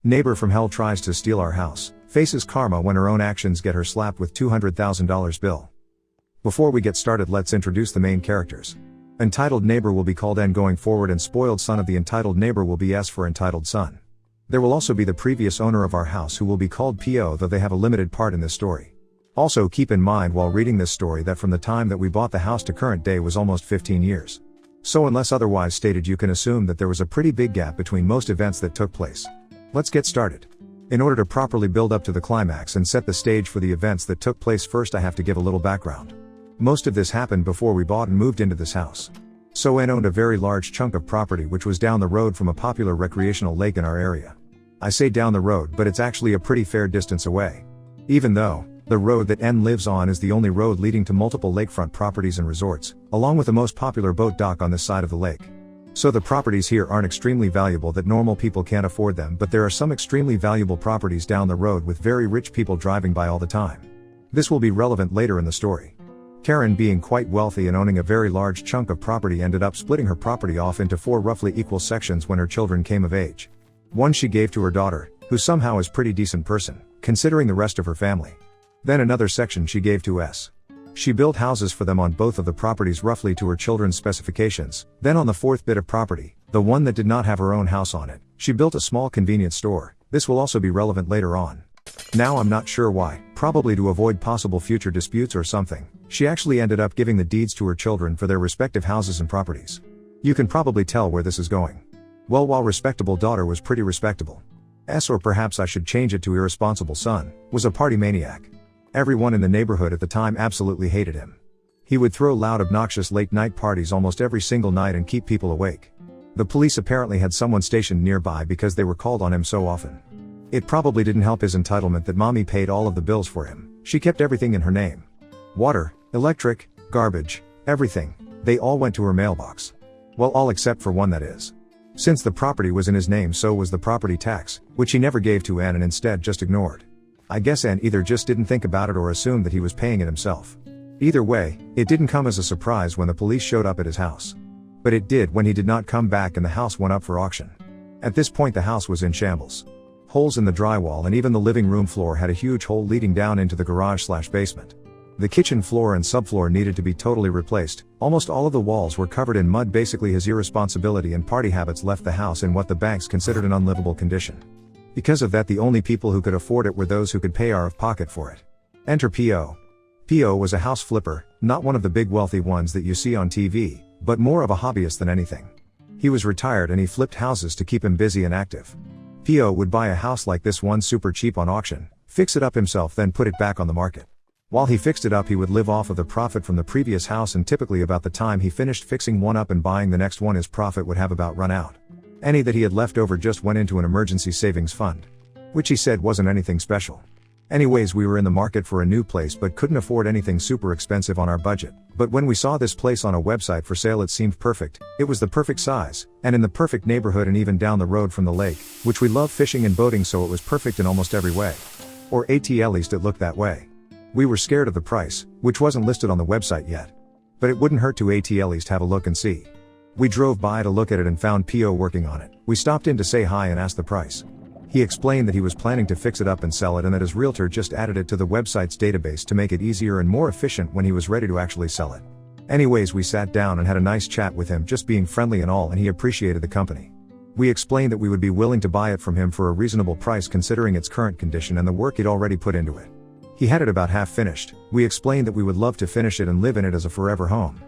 Neighbor from hell tries to steal our house, faces karma when her own actions get her slapped with $200,000 bill. Before we get started, let's introduce the main characters. Entitled neighbor will be called N going forward, and spoiled son of the entitled neighbor will be S for entitled son. There will also be the previous owner of our house, who will be called PO, though they have a limited part in this story. Also keep in mind while reading this story that from the time that we bought the house to current day was almost 15 years. So unless otherwise stated, you can assume that there was a pretty big gap between most events that took place. Let's get started. In order to properly build up to the climax and set the stage for the events that took place, first I have to give a little background. Most of this happened before we bought and moved into this house. So N owned a very large chunk of property which was down the road from a popular recreational lake in our area. I say down the road, but it's actually a pretty fair distance away. Even though the road that N lives on is the only road leading to multiple lakefront properties and resorts, along with the most popular boat dock on this side of the lake. So the properties here aren't extremely valuable that normal people can't afford them, but there are some extremely valuable properties down the road with very rich people driving by all the time. This will be relevant later in the story. Karen, being quite wealthy and owning a very large chunk of property, ended up splitting her property off into 4 roughly equal sections when her children came of age. One she gave to her daughter, who somehow is a pretty decent person, considering the rest of her family. Then another section she gave to S. She built houses for them on both of the properties roughly to her children's specifications. Then on the 4th bit of property, the one that did not have her own house on it, she built a small convenience store. This will also be relevant later on. Now I'm not sure why, probably to avoid possible future disputes or something, she actually ended up giving the deeds to her children for their respective houses and properties. You can probably tell where this is going. Well, while respectable daughter was pretty respectable, S, or perhaps I should change it to irresponsible son, was a party maniac. Everyone in the neighborhood at the time absolutely hated him. He would throw loud, obnoxious late-night parties almost every single night and keep people awake. The police apparently had someone stationed nearby because they were called on him so often. It probably didn't help his entitlement that mommy paid all of the bills for him. She kept everything in her name. Water, electric, garbage, everything. They all went to her mailbox. Well, all except for one, that is. Since the property was in his name, so was the property tax, which he never gave to Ann and instead just ignored. I guess Ann either just didn't think about it or assumed that he was paying it himself. Either way, it didn't come as a surprise when the police showed up at his house. But it did when he did not come back and the house went up for auction. At this point the house was in shambles. Holes in the drywall, and even the living room floor had a huge hole leading down into the garage/basement. The kitchen floor and subfloor needed to be totally replaced. Almost all of the walls were covered in mud. Basically his irresponsibility and party habits left the house in what the banks considered an unlivable condition. Because of that, the only people who could afford it were those who could pay out of pocket for it. Enter PO. PO was a house flipper, not one of the big wealthy ones that you see on TV, but more of a hobbyist than anything. He was retired and he flipped houses to keep him busy and active. PO would buy a house like this one super cheap on auction, fix it up himself, then put it back on the market. While he fixed it up, he would live off of the profit from the previous house, and typically about the time he finished fixing one up and buying the next one, his profit would have about run out. Any that he had left over just went into an emergency savings fund, which he said wasn't anything special. Anyways, we were in the market for a new place but couldn't afford anything super expensive on our budget. But when we saw this place on a website for sale, it seemed perfect. It was the perfect size, and in the perfect neighborhood, and even down the road from the lake, which we love fishing and boating, so it was perfect in almost every way. Or at least it looked that way. We were scared of the price, which wasn't listed on the website yet. But it wouldn't hurt to at least have a look and see. We drove by to look at it and found PO working on it. We stopped in to say hi and asked the price. He explained that he was planning to fix it up and sell it, and that his realtor just added it to the website's database to make it easier and more efficient when he was ready to actually sell it. Anyways, we sat down and had a nice chat with him, just being friendly and all, and he appreciated the company. We explained that we would be willing to buy it from him for a reasonable price considering its current condition and the work he'd already put into it. He had it about half finished. We explained that we would love to finish it and live in it as a forever home.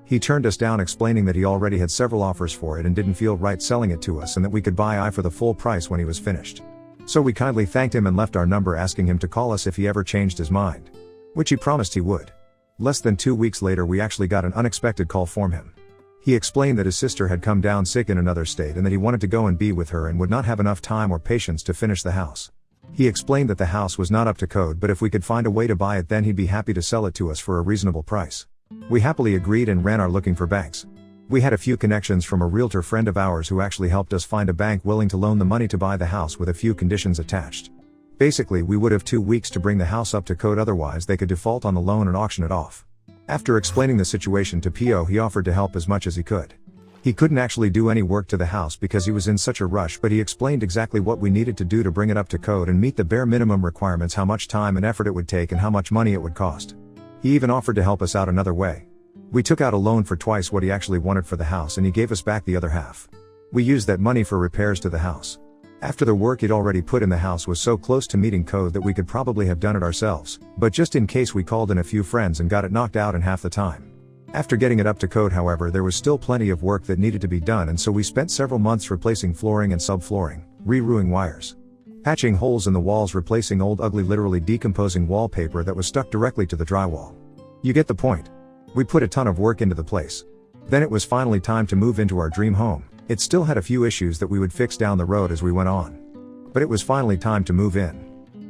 He turned us down, explaining that he already had several offers for it and didn't feel right selling it to us, and that we could buy it for the full price when he was finished. So we kindly thanked him and left our number, asking him to call us if he ever changed his mind, which he promised he would. Less than 2 weeks later, we actually got an unexpected call from him. He explained that his sister had come down sick in another state and that he wanted to go and be with her and would not have enough time or patience to finish the house. He explained that the house was not up to code, but if we could find a way to buy it, then he'd be happy to sell it to us for a reasonable price. We happily agreed and ran our looking for banks. We had a few connections from a realtor friend of ours who actually helped us find a bank willing to loan the money to buy the house with a few conditions attached. Basically, we would have 2 weeks to bring the house up to code, otherwise they could default on the loan and auction it off. After explaining the situation to PO, he offered to help as much as he could. He couldn't actually do any work to the house because he was in such a rush, but he explained exactly what we needed to do to bring it up to code and meet the bare minimum requirements, how much time and effort it would take and how much money it would cost. He even offered to help us out another way. We took out a loan for twice what he actually wanted for the house, and he gave us back the other half. We used that money for repairs to the house. After the work he'd already put in the house was so close to meeting code that we could probably have done it ourselves, but just in case we called in a few friends and got it knocked out in half the time. After getting it up to code, however, there was still plenty of work that needed to be done, and so we spent several months replacing flooring and subflooring, re-routing wires, patching holes in the walls, replacing old ugly literally decomposing wallpaper that was stuck directly to the drywall. You get the point. We put a ton of work into the place. Then it was finally time to move into our dream home. It still had a few issues that we would fix down the road as we went on. But it was finally time to move in.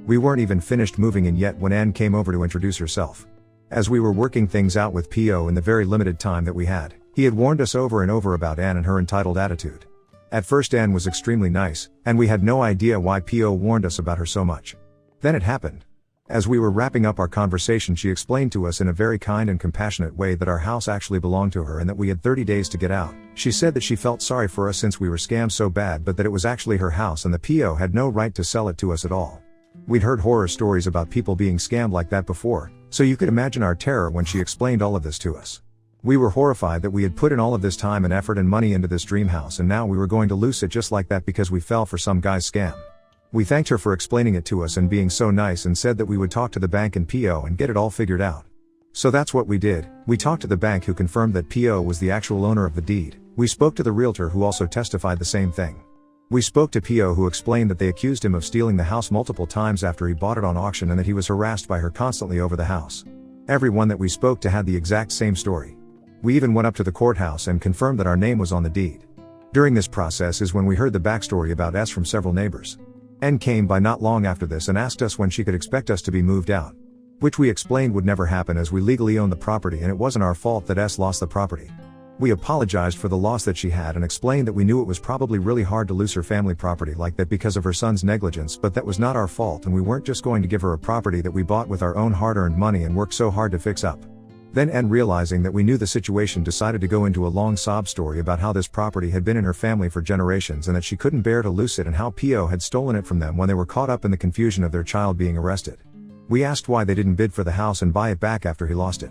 We weren't even finished moving in yet when Anne came over to introduce herself. As we were working things out with P.O. in the very limited time that we had, he had warned us over and over about Anne and her entitled attitude. At first Anne was extremely nice, and we had no idea why P.O. warned us about her so much. Then it happened. As we were wrapping up our conversation, she explained to us in a very kind and compassionate way that our house actually belonged to her and that we had 30 days to get out. She said that she felt sorry for us since we were scammed so bad, but that it was actually her house and the P.O. had no right to sell it to us at all. We'd heard horror stories about people being scammed like that before, so you could imagine our terror when she explained all of this to us. We were horrified that we had put in all of this time and effort and money into this dream house, and now we were going to lose it just like that because we fell for some guy's scam. We thanked her for explaining it to us and being so nice, and said that we would talk to the bank and P.O. and get it all figured out. So that's what we did. We talked to the bank, who confirmed that P.O. was the actual owner of the deed. We spoke to the realtor, who also testified the same thing. We spoke to P.O., who explained that they accused him of stealing the house multiple times after he bought it on auction, and that he was harassed by her constantly over the house. Everyone that we spoke to had the exact same story. We even went up to the courthouse and confirmed that our name was on the deed. During this process is when we heard the backstory about S from several neighbors. N came by not long after this and asked us when she could expect us to be moved out, which we explained would never happen as we legally owned the property and it wasn't our fault that S lost the property. We apologized for the loss that she had and explained that we knew it was probably really hard to lose her family property like that because of her son's negligence, but that was not our fault, and we weren't just going to give her a property that we bought with our own hard-earned money and worked so hard to fix up. Then N, realizing that we knew the situation, decided to go into a long sob story about how this property had been in her family for generations and that she couldn't bear to lose it, and how P.O. had stolen it from them when they were caught up in the confusion of their child being arrested. We asked why they didn't bid for the house and buy it back after he lost it.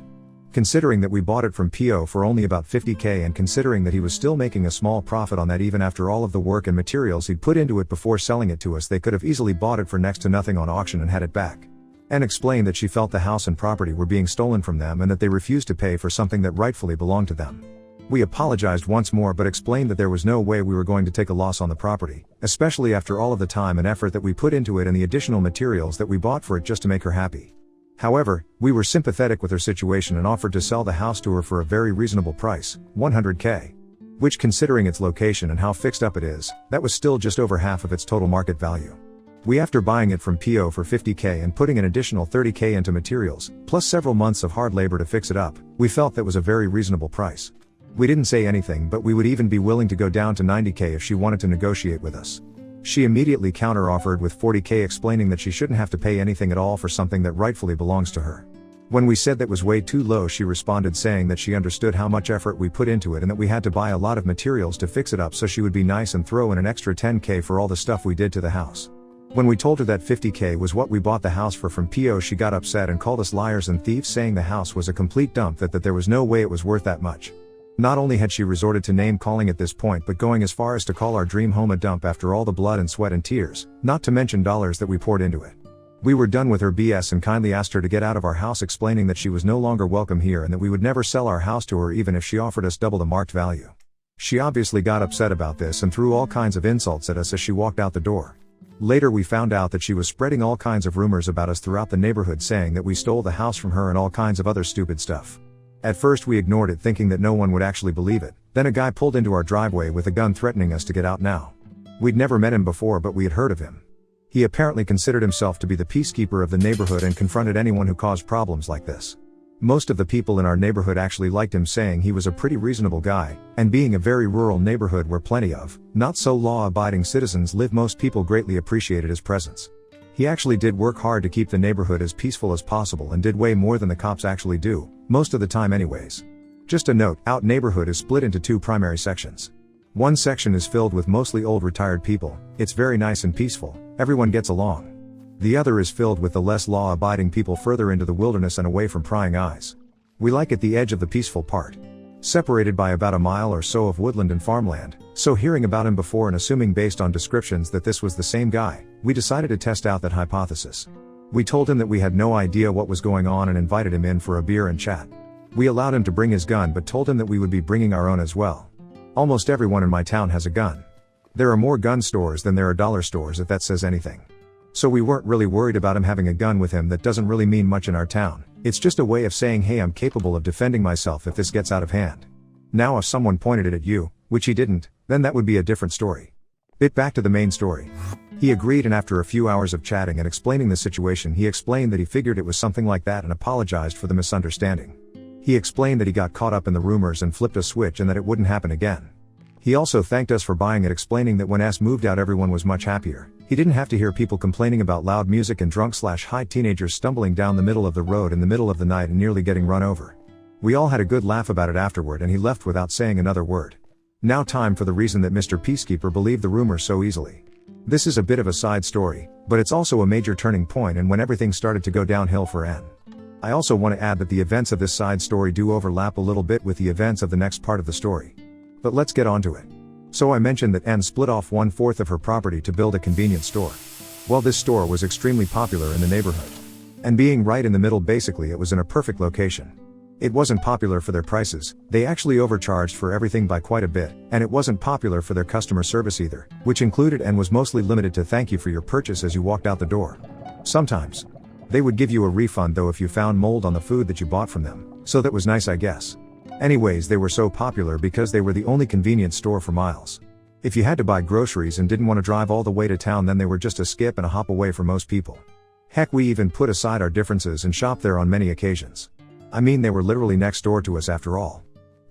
Considering that we bought it from P.O. for only about $50,000, and considering that he was still making a small profit on that even after all of the work and materials he'd put into it before selling it to us, they could have easily bought it for next to nothing on auction and had it back. Anne explained that she felt the house and property were being stolen from them and that they refused to pay for something that rightfully belonged to them. We apologized once more, but explained that there was no way we were going to take a loss on the property, especially after all of the time and effort that we put into it and the additional materials that we bought for it just to make her happy. However, we were sympathetic with her situation and offered to sell the house to her for a very reasonable price, $100,000. Which, considering its location and how fixed up it is, that was still just over half of its total market value. We, after buying it from P.O. for $50,000 and putting an additional $30,000 into materials, plus several months of hard labor to fix it up, we felt that was a very reasonable price. We didn't say anything, but we would even be willing to go down to $90,000 if she wanted to negotiate with us. She immediately counter-offered with $40,000, explaining that she shouldn't have to pay anything at all for something that rightfully belongs to her. When we said that was way too low, she responded saying that she understood how much effort we put into it and that we had to buy a lot of materials to fix it up, so she would be nice and throw in an extra $10,000 for all the stuff we did to the house. When we told her that $50,000 was what we bought the house for from P.O., she got upset and called us liars and thieves, saying the house was a complete dump, that there was no way it was worth that much. Not only had she resorted to name calling at this point, but going as far as to call our dream home a dump after all the blood and sweat and tears, not to mention dollars that we poured into it. We were done with her BS and kindly asked her to get out of our house, explaining that she was no longer welcome here and that we would never sell our house to her even if she offered us double the marked value. She obviously got upset about this and threw all kinds of insults at us as she walked out the door. Later we found out that she was spreading all kinds of rumors about us throughout the neighborhood, saying that we stole the house from her and all kinds of other stupid stuff. At first we ignored it, thinking that no one would actually believe it. Then a guy pulled into our driveway with a gun, threatening us to get out now. We'd never met him before, but we had heard of him. He apparently considered himself to be the peacekeeper of the neighborhood and confronted anyone who caused problems like this. Most of the people in our neighborhood actually liked him, saying he was a pretty reasonable guy, and being a very rural neighborhood where plenty of not so law-abiding citizens live, most people greatly appreciated his presence. He actually did work hard to keep the neighborhood as peaceful as possible and did way more than the cops actually do, most of the time anyways. Just a note, Out neighborhood is split into two primary sections. One section is filled with mostly old retired people, it's very nice and peaceful, everyone gets along. The other is filled with the less law-abiding people further into the wilderness and away from prying eyes. We like at the edge of the peaceful part. Separated by about a mile or so of woodland and farmland, so hearing about him before and assuming based on descriptions that this was the same guy, we decided to test out that hypothesis. We told him that we had no idea what was going on and invited him in for a beer and chat. We allowed him to bring his gun but told him that we would be bringing our own as well. Almost everyone in my town has a gun. There are more gun stores than there are dollar stores, if that says anything. So we weren't really worried about him having a gun with him. That doesn't really mean much in our town. It's just a way of saying, hey, I'm capable of defending myself if this gets out of hand. Now if someone pointed it at you, which he didn't, then that would be a different story. Bit back to the main story. He agreed, and after a few hours of chatting and explaining the situation, he explained that he figured it was something like that and apologized for the misunderstanding. He explained that he got caught up in the rumors and flipped a switch and that it wouldn't happen again. He also thanked us for buying it, explaining that when S moved out everyone was much happier. He didn't have to hear people complaining about loud music and drunk/high teenagers stumbling down the middle of the road in the middle of the night and nearly getting run over. We all had a good laugh about it afterward, and he left without saying another word. Now time for the reason that Mr. Peacekeeper believed the rumors so easily. This is a bit of a side story, but it's also a major turning point and when everything started to go downhill for N. I also want to add that the events of this side story do overlap a little bit with the events of the next part of the story. But let's get on to it. So I mentioned that N split off 1/4 of her property to build a convenience store. Well, this store was extremely popular in the neighborhood. And being right in the middle, basically it was in a perfect location. It wasn't popular for their prices, they actually overcharged for everything by quite a bit, and it wasn't popular for their customer service either, which included and was mostly limited to thank you for your purchase as you walked out the door. Sometimes they would give you a refund though if you found mold on the food that you bought from them, so that was nice, I guess. Anyways, they were so popular because they were the only convenience store for miles. If you had to buy groceries and didn't want to drive all the way to town, then they were just a skip and a hop away for most people. Heck, we even put aside our differences and shopped there on many occasions. I mean, they were literally next door to us after all.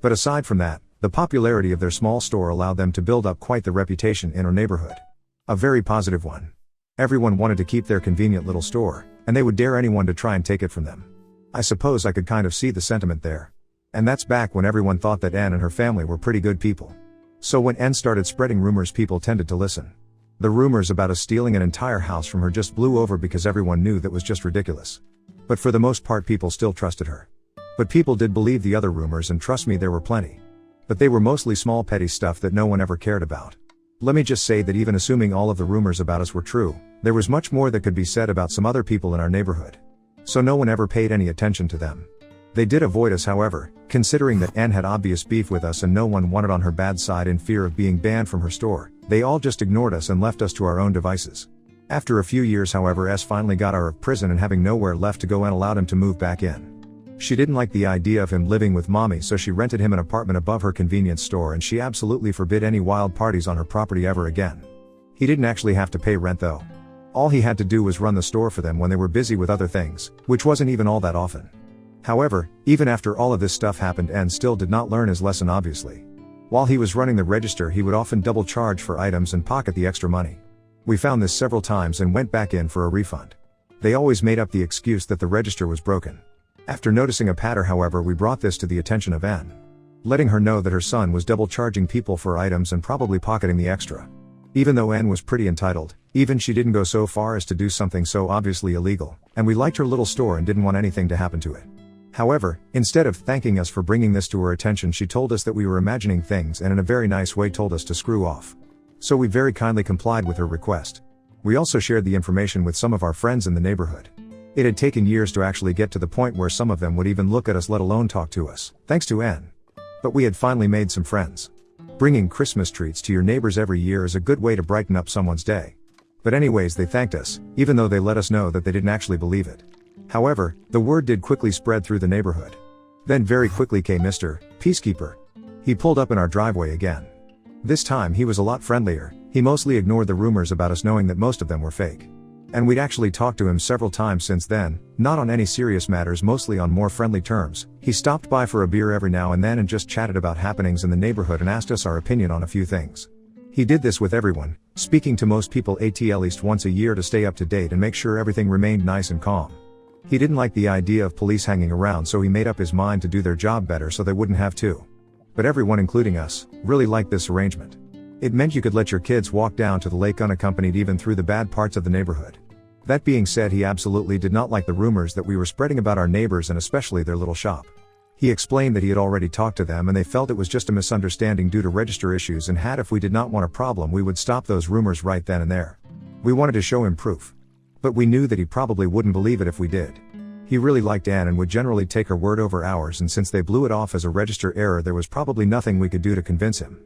But aside from that, the popularity of their small store allowed them to build up quite the reputation in our neighborhood. A very positive one. Everyone wanted to keep their convenient little store, and they would dare anyone to try and take it from them. I suppose I could kind of see the sentiment there. And that's back when everyone thought that Anne and her family were pretty good people. So when Anne started spreading rumors, people tended to listen. The rumors about us stealing an entire house from her just blew over because everyone knew that was just ridiculous. But for the most part, people still trusted her. But people did believe the other rumors, and trust me, there were plenty. But they were mostly small petty stuff that no one ever cared about. Let me just say that even assuming all of the rumors about us were true, there was much more that could be said about some other people in our neighborhood. So no one ever paid any attention to them. They did avoid us, however, considering that Anne had obvious beef with us and no one wanted on her bad side in fear of being banned from her store. They all just ignored us and left us to our own devices. After a few years, however, S finally got out of prison and having nowhere left to go, and allowed him to move back in. She didn't like the idea of him living with mommy, so she rented him an apartment above her convenience store, and she absolutely forbid any wild parties on her property ever again. He didn't actually have to pay rent though. All he had to do was run the store for them when they were busy with other things, which wasn't even all that often. However, even after all of this stuff happened, N still did not learn his lesson, obviously. While he was running the register, he would often double charge for items and pocket the extra money. We found this several times and went back in for a refund. They always made up the excuse that the register was broken. After noticing a pattern, however, we brought this to the attention of N, letting her know that her son was double charging people for items and probably pocketing the extra. Even though N was pretty entitled, even she didn't go so far as to do something so obviously illegal, and we liked her little store and didn't want anything to happen to it. However, instead of thanking us for bringing this to her attention, she told us that we were imagining things and in a very nice way told us to screw off. So we very kindly complied with her request. We also shared the information with some of our friends in the neighborhood. It had taken years to actually get to the point where some of them would even look at us, let alone talk to us, thanks to N. But we had finally made some friends. Bringing Christmas treats to your neighbors every year is a good way to brighten up someone's day. But anyways, they thanked us, even though they let us know that they didn't actually believe it. However, the word did quickly spread through the neighborhood. Then very quickly came Mr. Peacekeeper. He pulled up in our driveway again. This time he was a lot friendlier. He mostly ignored the rumors about us, knowing that most of them were fake. And we'd actually talked to him several times since then, not on any serious matters, mostly on more friendly terms. He stopped by for a beer every now and then and just chatted about happenings in the neighborhood and asked us our opinion on a few things. He did this with everyone, speaking to most people at least once a year to stay up to date and make sure everything remained nice and calm. He didn't like the idea of police hanging around, so he made up his mind to do their job better so they wouldn't have to. But everyone, including us, really liked this arrangement. It meant you could let your kids walk down to the lake unaccompanied even through the bad parts of the neighborhood. That being said, he absolutely did not like the rumors that we were spreading about our neighbors and especially their little shop. He explained that he had already talked to them and they felt it was just a misunderstanding due to register issues, and if we did not want a problem we would stop those rumors right then and there. We wanted to show him proof. But we knew that he probably wouldn't believe it if we did. He really liked Anne and would generally take her word over ours, and since they blew it off as a register error there was probably nothing we could do to convince him.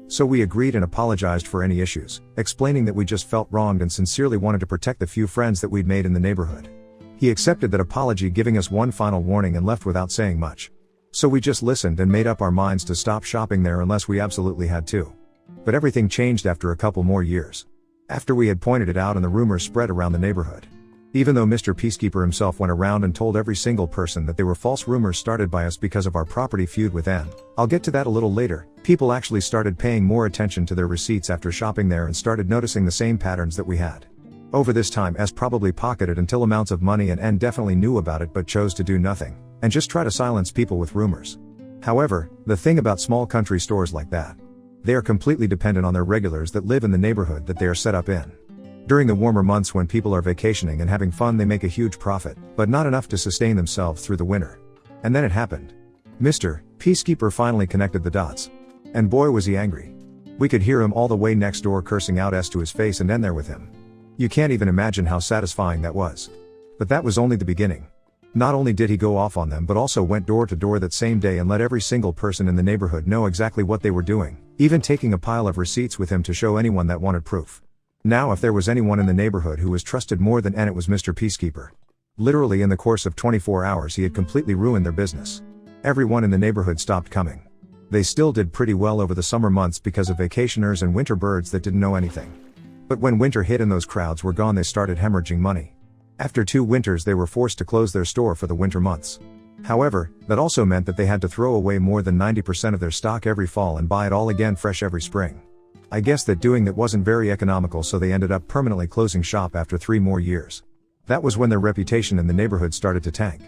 So we agreed and apologized for any issues, explaining that we just felt wronged and sincerely wanted to protect the few friends that we'd made in the neighborhood. He accepted that apology, giving us one final warning, and left without saying much. So we just listened and made up our minds to stop shopping there unless we absolutely had to. But everything changed after a couple more years. After we had pointed it out and the rumors spread around the neighborhood. Even though Mr. Peacekeeper himself went around and told every single person that they were false rumors started by us because of our property feud with Anne, I'll get to that a little later, people actually started paying more attention to their receipts after shopping there and started noticing the same patterns that we had. Over this time, S probably pocketed until amounts of money, and N definitely knew about it but chose to do nothing, and just try to silence people with rumors. However, the thing about small country stores like that, they are completely dependent on their regulars that live in the neighborhood that they are set up in. During the warmer months when people are vacationing and having fun, they make a huge profit, but not enough to sustain themselves through the winter. And then it happened. Mr. Peacekeeper finally connected the dots. And boy was he angry. We could hear him all the way next door cursing out S to his face and N there with him. You can't even imagine how satisfying that was. But that was only the beginning. Not only did he go off on them but also went door to door that same day and let every single person in the neighborhood know exactly what they were doing, even taking a pile of receipts with him to show anyone that wanted proof. Now if there was anyone in the neighborhood who was trusted more than N, it was Mr. Peacekeeper. Literally in the course of 24 hours he had completely ruined their business. Everyone in the neighborhood stopped coming. They still did pretty well over the summer months because of vacationers and winter birds that didn't know anything. But when winter hit and those crowds were gone, they started hemorrhaging money. After 2 winters they were forced to close their store for the winter months. However, that also meant that they had to throw away more than 90% of their stock every fall and buy it all again fresh every spring. I guess that doing that wasn't very economical, so they ended up permanently closing shop after 3 more years. That was when their reputation in the neighborhood started to tank.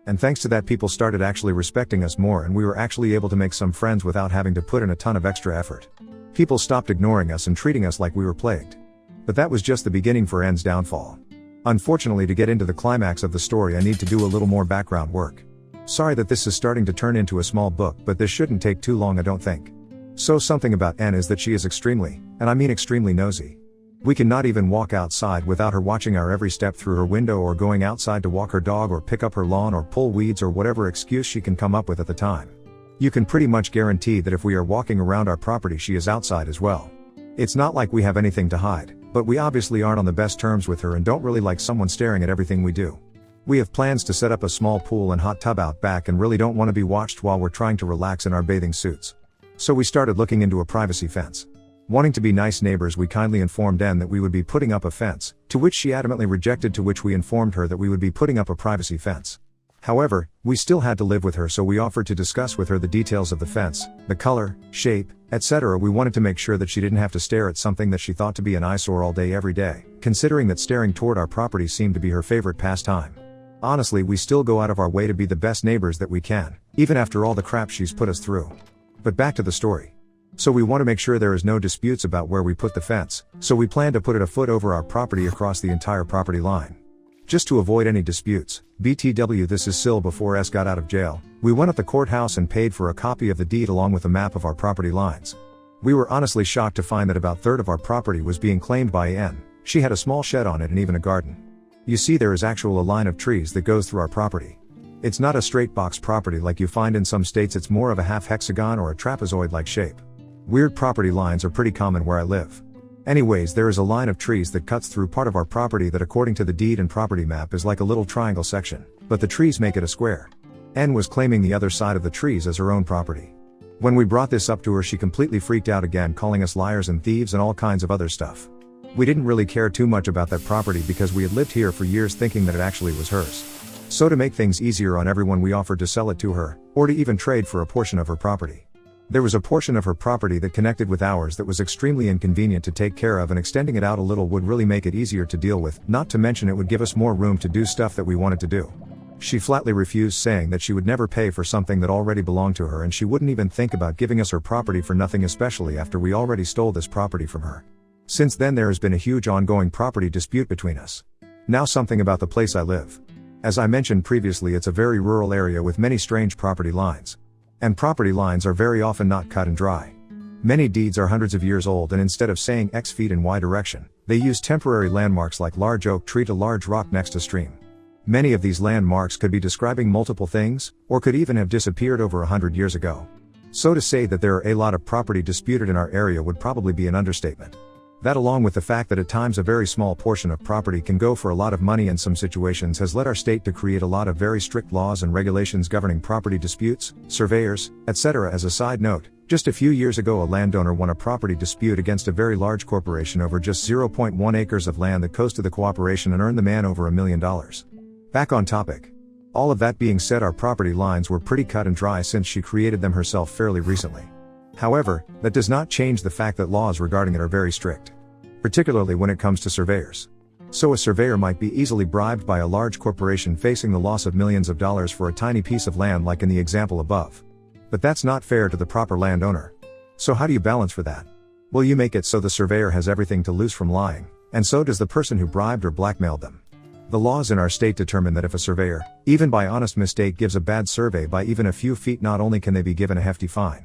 And thanks to that, people started actually respecting us more, and we were actually able to make some friends without having to put in a ton of extra effort. People stopped ignoring us and treating us like we were plagued. But that was just the beginning for N's downfall. Unfortunately, to get into the climax of the story I need to do a little more background work. Sorry that this is starting to turn into a small book, but this shouldn't take too long, I don't think. So something about N is that she is extremely, and I mean extremely, nosy. We cannot even walk outside without her watching our every step through her window, or going outside to walk her dog or pick up her lawn or pull weeds or whatever excuse she can come up with at the time. You can pretty much guarantee that if we are walking around our property she is outside as well. It's not like we have anything to hide, but we obviously aren't on the best terms with her and don't really like someone staring at everything we do. We have plans to set up a small pool and hot tub out back and really don't want to be watched while we're trying to relax in our bathing suits. So we started looking into a privacy fence. Wanting to be nice neighbors, we kindly informed N that we would be putting up a fence, to which she adamantly rejected, to which we informed her that we would be putting up a privacy fence. However, we still had to live with her, so we offered to discuss with her the details of the fence, the color, shape, etc. We wanted to make sure that she didn't have to stare at something that she thought to be an eyesore all day every day, considering that staring toward our property seemed to be her favorite pastime. Honestly, we still go out of our way to be the best neighbors that we can, even after all the crap she's put us through. But back to the story. So we want to make sure there is no disputes about where we put the fence, so we plan to put it a foot over our property across the entire property line. Just to avoid any disputes, BTW, this is still before S got out of jail, we went at the courthouse and paid for a copy of the deed along with a map of our property lines. We were honestly shocked to find that about a third of our property was being claimed by N. She had a small shed on it and even a garden. You see, there is actually a line of trees that goes through our property. It's not a straight box property like you find in some states, it's more of a half hexagon or a trapezoid-like shape. Weird property lines are pretty common where I live. Anyways, there is a line of trees that cuts through part of our property that according to the deed and property map is like a little triangle section, but the trees make it a square. N was claiming the other side of the trees as her own property. When we brought this up to her, she completely freaked out again, calling us liars and thieves and all kinds of other stuff. We didn't really care too much about that property because we had lived here for years thinking that it actually was hers. So to make things easier on everyone, we offered to sell it to her, or to even trade for a portion of her property. There was a portion of her property that connected with ours that was extremely inconvenient to take care of, and extending it out a little would really make it easier to deal with, not to mention it would give us more room to do stuff that we wanted to do. She flatly refused, saying that she would never pay for something that already belonged to her, and she wouldn't even think about giving us her property for nothing, especially after we already stole this property from her. Since then there has been a huge ongoing property dispute between us. Now something about the place I live. As I mentioned previously, it's a very rural area with many strange property lines. And property lines are very often not cut and dry. Many deeds are hundreds of years old, and instead of saying X feet in Y direction, they use temporary landmarks like large oak tree to large rock next to stream. Many of these landmarks could be describing multiple things, or could even have disappeared over 100 years ago. So to say that there are a lot of property disputed in our area would probably be an understatement. That, along with the fact that at times a very small portion of property can go for a lot of money in some situations, has led our state to create a lot of very strict laws and regulations governing property disputes, surveyors, etc. As a side note, just a few years ago a landowner won a property dispute against a very large corporation over just 0.1 acres of land that goes to the cooperation and earned the man over $1 million. Back on topic. All of that being said, our property lines were pretty cut and dry since she created them herself fairly recently. However, that does not change the fact that laws regarding it are very strict. Particularly when it comes to surveyors. So a surveyor might be easily bribed by a large corporation facing the loss of millions of dollars for a tiny piece of land like in the example above. But that's not fair to the proper landowner. So how do you balance for that? Well, you make it so the surveyor has everything to lose from lying, and so does the person who bribed or blackmailed them. The laws in our state determine that if a surveyor, even by honest mistake, gives a bad survey by even a few feet, not only can they be given a hefty fine,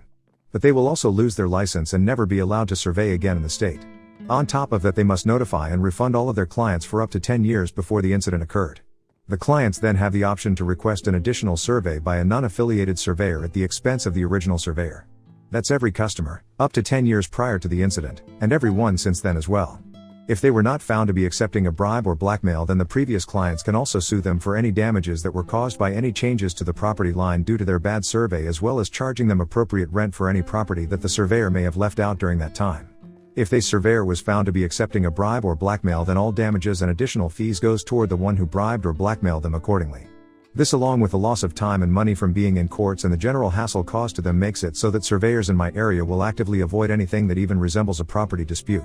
but they will also lose their license and never be allowed to survey again in the state. On top of that, they must notify and refund all of their clients for up to 10 years before the incident occurred. The clients then have the option to request an additional survey by a non-affiliated surveyor at the expense of the original surveyor. That's every customer, up to 10 years prior to the incident, and every one since then as well. If they were not found to be accepting a bribe or blackmail, then the previous clients can also sue them for any damages that were caused by any changes to the property line due to their bad survey, as well as charging them appropriate rent for any property that the surveyor may have left out during that time. If the surveyor was found to be accepting a bribe or blackmail, then all damages and additional fees goes toward the one who bribed or blackmailed them accordingly. This, along with the loss of time and money from being in courts and the general hassle caused to them, makes it so that surveyors in my area will actively avoid anything that even resembles a property dispute.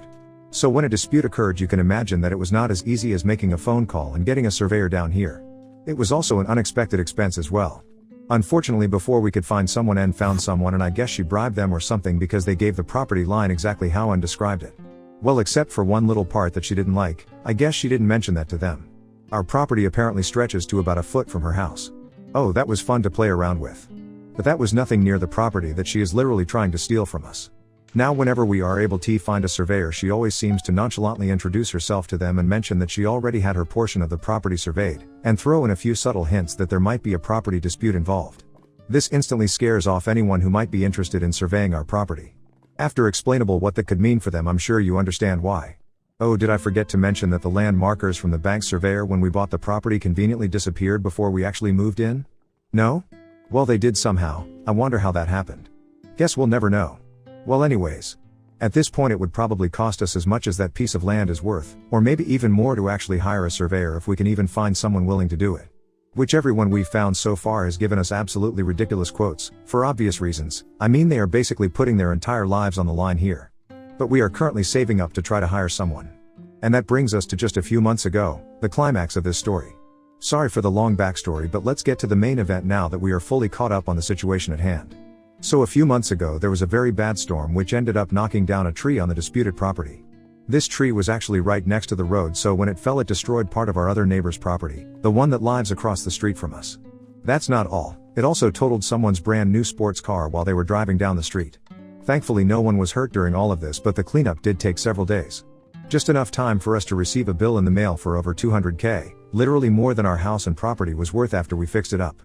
So when a dispute occurred, you can imagine that it was not as easy as making a phone call and getting a surveyor down here. It was also an unexpected expense as well. Unfortunately, before we could find someone and found someone, and I guess she bribed them or something because they gave the property line exactly how Ann described it. Well, except for one little part that she didn't like. I guess she didn't mention that to them. Our property apparently stretches to about a foot from her house. Oh, that was fun to play around with. But that was nothing near the property that she is literally trying to steal from us. Now whenever we are able to find a surveyor, she always seems to nonchalantly introduce herself to them and mention that she already had her portion of the property surveyed, and throw in a few subtle hints that there might be a property dispute involved. This instantly scares off anyone who might be interested in surveying our property. After explainable what that could mean for them, I'm sure you understand why. Oh, did I forget to mention that the land markers from the bank surveyor when we bought the property conveniently disappeared before we actually moved in? No? Well, they did somehow. I wonder how that happened. Guess we'll never know. Well, anyways. At this point it would probably cost us as much as that piece of land is worth, or maybe even more, to actually hire a surveyor if we can even find someone willing to do it. Which everyone we've found so far has given us absolutely ridiculous quotes, for obvious reasons. I mean, they are basically putting their entire lives on the line here. But we are currently saving up to try to hire someone. And that brings us to just a few months ago, the climax of this story. Sorry for the long backstory, but let's get to the main event now that we are fully caught up on the situation at hand. So a few months ago there was a very bad storm which ended up knocking down a tree on the disputed property. This tree was actually right next to the road, so when it fell it destroyed part of our other neighbor's property, the one that lives across the street from us. That's not all, it also totaled someone's brand new sports car while they were driving down the street. Thankfully no one was hurt during all of this, but the cleanup did take several days. Just enough time for us to receive a bill in the mail for over $200K, literally more than our house and property was worth after we fixed it up.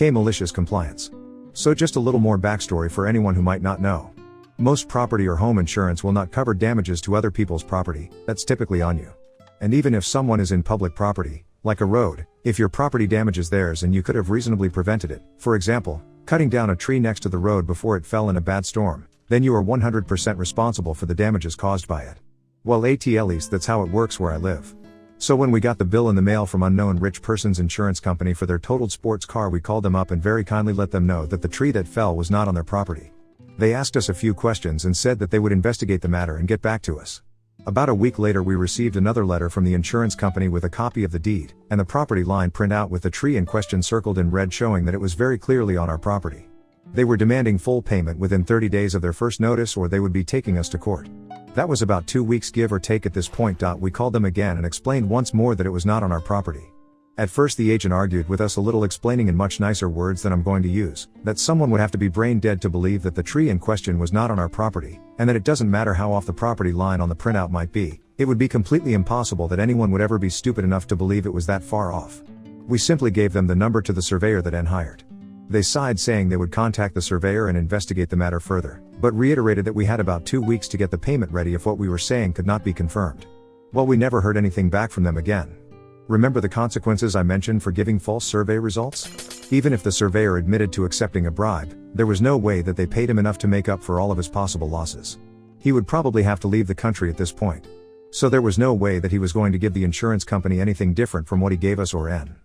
Malicious compliance. So just a little more backstory for anyone who might not know. Most property or home insurance will not cover damages to other people's property, that's typically on you. And even if someone is in public property, like a road, if your property damages theirs and you could have reasonably prevented it, for example, cutting down a tree next to the road before it fell in a bad storm, then you are 100% responsible for the damages caused by it. Well, at least that's how it works where I live. So when we got the bill in the mail from unknown rich person's insurance company for their totaled sports car, we called them up and very kindly let them know that the tree that fell was not on their property. They asked us a few questions and said that they would investigate the matter and get back to us. About a week later we received another letter from the insurance company with a copy of the deed, and the property line printout with the tree in question circled in red showing that it was very clearly on our property. They were demanding full payment within 30 days of their first notice or they would be taking us to court. That was about 2 weeks give or take at this point. We called them again and explained once more that it was not on our property. At first the agent argued with us a little, explaining in much nicer words than I'm going to use, that someone would have to be brain dead to believe that the tree in question was not on our property, and that it doesn't matter how off the property line on the printout might be, it would be completely impossible that anyone would ever be stupid enough to believe it was that far off. We simply gave them the number to the surveyor that N hired. They sighed, saying they would contact the surveyor and investigate the matter further, but reiterated that we had about 2 weeks to get the payment ready if what we were saying could not be confirmed. Well, we never heard anything back from them again. Remember the consequences I mentioned for giving false survey results? Even if the surveyor admitted to accepting a bribe, there was no way that they paid him enough to make up for all of his possible losses. He would probably have to leave the country at this point. So there was no way that he was going to give the insurance company anything different from what he gave us or N.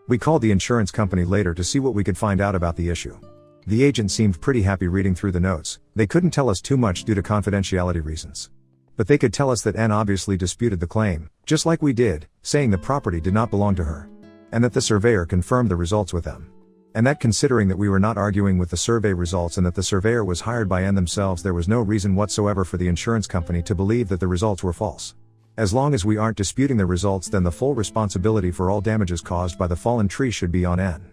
We called the insurance company later to see what we could find out about the issue. The agent seemed pretty happy reading through the notes. They couldn't tell us too much due to confidentiality reasons. But they could tell us that N obviously disputed the claim, just like we did, saying the property did not belong to her. And that the surveyor confirmed the results with them. And that considering that we were not arguing with the survey results and that the surveyor was hired by N themselves, there was no reason whatsoever for the insurance company to believe that the results were false. As long as we aren't disputing the results, then the full responsibility for all damages caused by the fallen tree should be on N.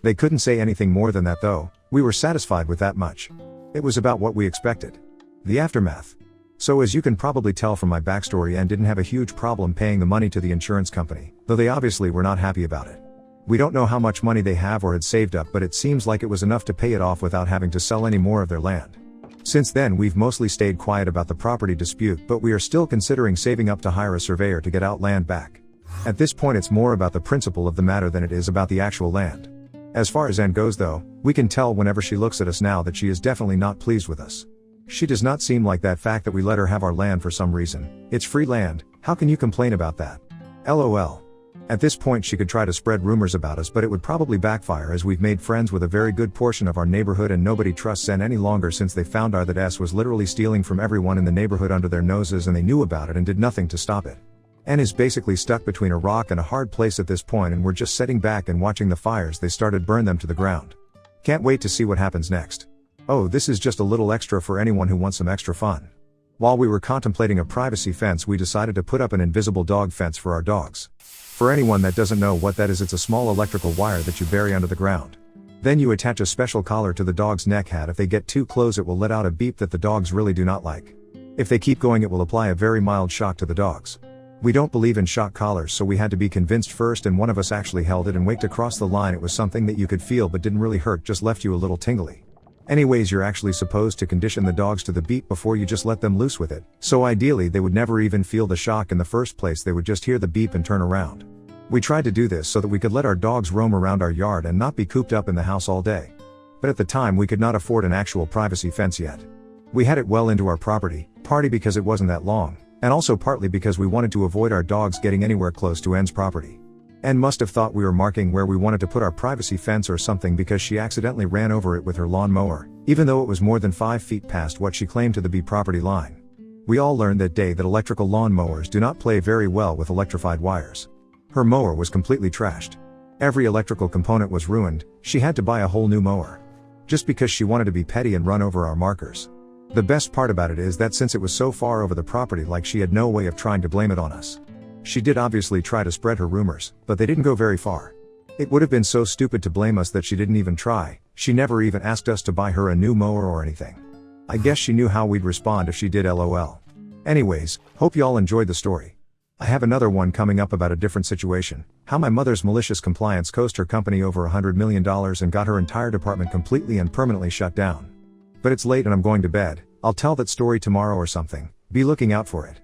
They couldn't say anything more than that though. We were satisfied with that much. It was about what we expected. The aftermath. So as you can probably tell from my backstory, N didn't have a huge problem paying the money to the insurance company, though they obviously were not happy about it. We don't know how much money they have or had saved up, but it seems like it was enough to pay it off without having to sell any more of their land. Since then we've mostly stayed quiet about the property dispute, but we are still considering saving up to hire a surveyor to get our land back. At this point it's more about the principle of the matter than it is about the actual land. As far as N goes though, we can tell whenever she looks at us now that she is definitely not pleased with us. She does not seem like that fact that we let her have our land for some reason. It's free land, how can you complain about that? LOL. At this point she could try to spread rumors about us, but it would probably backfire, as we've made friends with a very good portion of our neighborhood and nobody trusts N any longer since they found out that S was literally stealing from everyone in the neighborhood under their noses and they knew about it and did nothing to stop it. N is basically stuck between a rock and a hard place at this point, and we're just sitting back and watching the fires they started burn them to the ground. Can't wait to see what happens next. Oh, this is just a little extra for anyone who wants some extra fun. While we were contemplating a privacy fence, we decided to put up an invisible dog fence for our dogs. For anyone that doesn't know what that is, it's a small electrical wire that you bury under the ground. Then you attach a special collar to the dog's neck hat. If they get too close it will let out a beep that the dogs really do not like. If they keep going it will apply a very mild shock to the dogs. We don't believe in shock collars, so we had to be convinced first, and one of us actually held it and waked across the line. It was something that you could feel but didn't really hurt, just left you a little tingly. Anyways, you're actually supposed to condition the dogs to the beep before you just let them loose with it, so ideally they would never even feel the shock in the first place, they would just hear the beep and turn around. We tried to do this so that we could let our dogs roam around our yard and not be cooped up in the house all day. But at the time we could not afford an actual privacy fence yet. We had it well into our property, partly because it wasn't that long, and also partly because we wanted to avoid our dogs getting anywhere close to N's property. N must have thought we were marking where we wanted to put our privacy fence or something, because she accidentally ran over it with her lawn mower, even though it was more than 5 feet past what she claimed to the B property line. We all learned that day that electrical lawn mowers do not play very well with electrified wires. Her mower was completely trashed. Every electrical component was ruined. She had to buy a whole new mower. Just because she wanted to be petty and run over our markers. The best part about it is that since it was so far over the property, like, she had no way of trying to blame it on us. She did obviously try to spread her rumors, but they didn't go very far. It would have been so stupid to blame us that she didn't even try. She never even asked us to buy her a new mower or anything. I guess she knew how we'd respond if she did, LOL. Anyways, hope y'all enjoyed the story. I have another one coming up about a different situation. How my mother's malicious compliance cost her company over $100 million and got her entire department completely and permanently shut down. But it's late and I'm going to bed. I'll tell that story tomorrow or something. Be looking out for it.